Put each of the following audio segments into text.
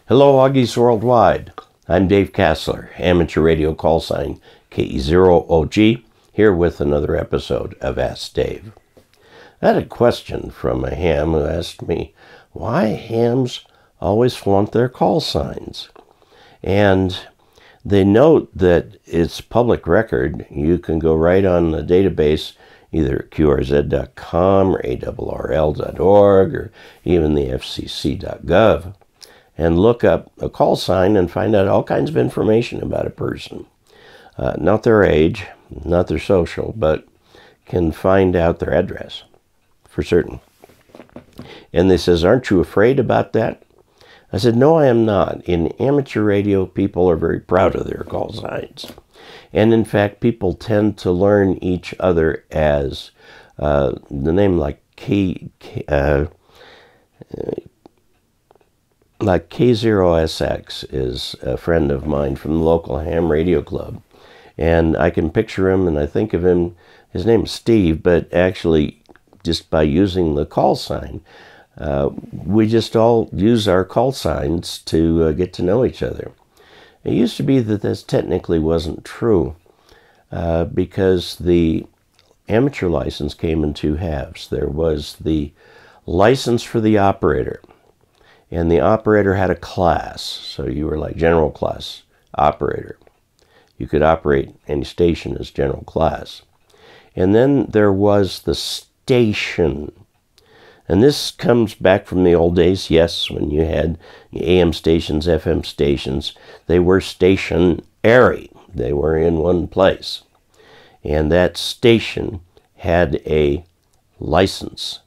Hello, Augies Worldwide. I'm Dave Kassler, amateur radio call sign KE0OG, here with another episode of Ask Dave. I had a question from a ham who asked me why hams always flaunt their call signs. And they note that it's public record. You can go right on the database, either qrz.com or arrl.org or even the fcc.gov, and look up a call sign and find out all kinds of information about a person. Not their age, not their social, but can find out their address for certain. And they says, aren't you afraid about that? I said, no, I am not. In amateur radio, people are very proud of their call signs. And in fact, people tend to learn each other as the name like K0SX is a friend of mine from the local ham radio club. And I can picture him and I think of him, his name is Steve, but actually just by using the call sign, we just all use our call signs to get to know each other. It used to be that this technically wasn't true because the amateur license came in two halves. There was the license for the operator, and the operator had a class. So you were like general class operator. You could operate any station as general class. And then there was the station. And this comes back from the old days, yes, when you had AM stations, FM stations. They were stationary. They were in one place. And that station had a license.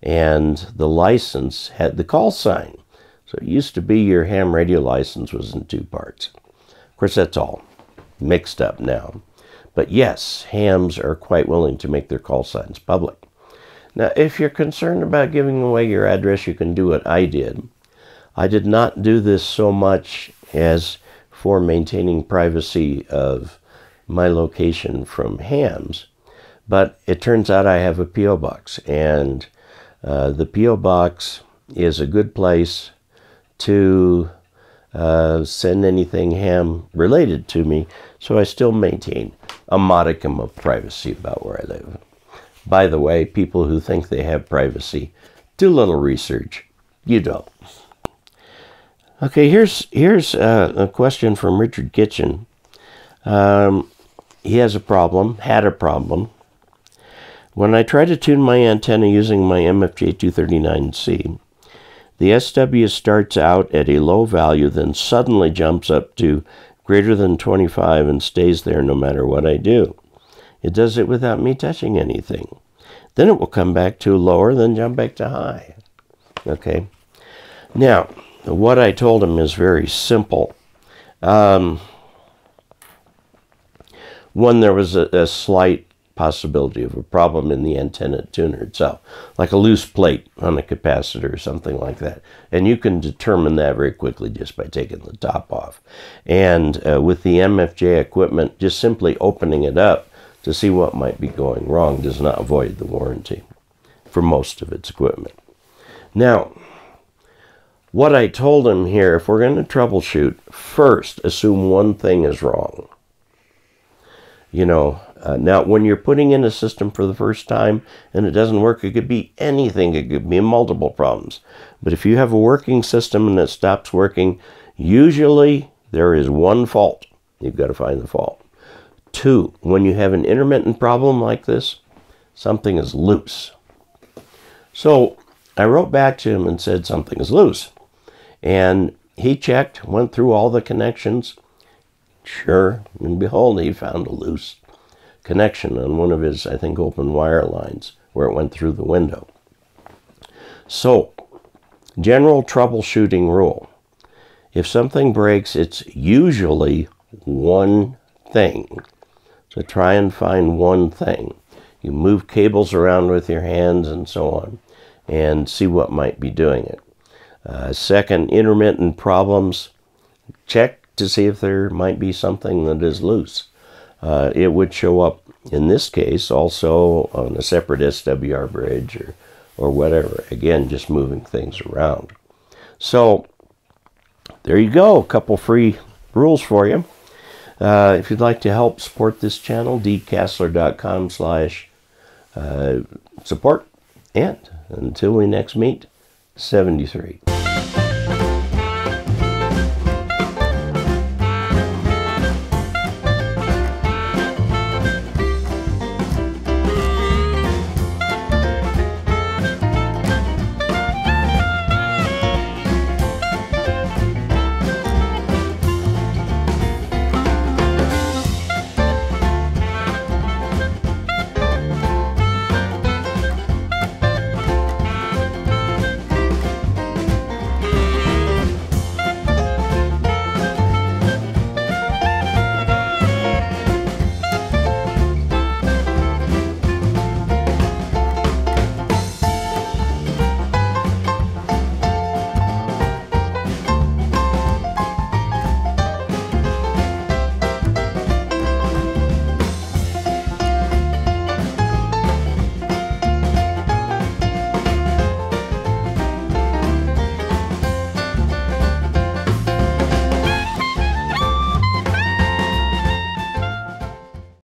And the license had the call sign. So it used to be your ham radio license was in two parts. Of course, that's all mixed up now. But yes, hams are quite willing to make their call signs public. Now, if you're concerned about giving away your address, you can do what I did. I did not do this so much as for maintaining privacy of my location from hams, but it turns out I have a P.O. box, and the P.O. box is a good place to send anything ham related to me, so I still maintain a modicum of privacy about where I live. By the way, people who think they have privacy, do a little research. You don't. Okay, here's a question from Richard Kitchen. He has a problem, had a problem. When I try to tune my antenna using my MFJ 239C, the SW starts out at a low value, then suddenly jumps up to greater than 25 and stays there no matter what I do. It does it without me touching anything. Then it will come back to lower, then jump back to high. Okay. Now, what I told him is very simple. One, there was a slight possibility of a problem in the antenna tuner itself, like a loose plate on a capacitor or something like that. And you can determine that very quickly just by taking the top off. And with the MFJ equipment, just simply opening it up to see what might be going wrong does not void the warranty for most of its equipment. Now, what I told him here, if we're going to troubleshoot, first assume one thing is wrong. You know, now when you're putting in a system for the first time and it doesn't work, it could be anything. It could be multiple problems. But if you have a working system and it stops working, usually there is one fault. You've got to find the fault. Two, when you have an intermittent problem like this, something is loose. So I wrote back to him and said something is loose. And he checked, went through all the connections. Sure, and behold, he found a loose connection on one of his, I think, open wire lines where it went through the window. So, general troubleshooting rule. If something breaks, it's usually one thing. So try and find one thing. You move cables around with your hands and so on, and see what might be doing it. Second, intermittent problems. Check to see if there might be something that is loose. It would show up, in this case, also on a separate SWR bridge or whatever. Again, just moving things around. So there you go. A couple free rules for you. If you'd like to help support this channel, deekasler.com/support. And until we next meet, 73.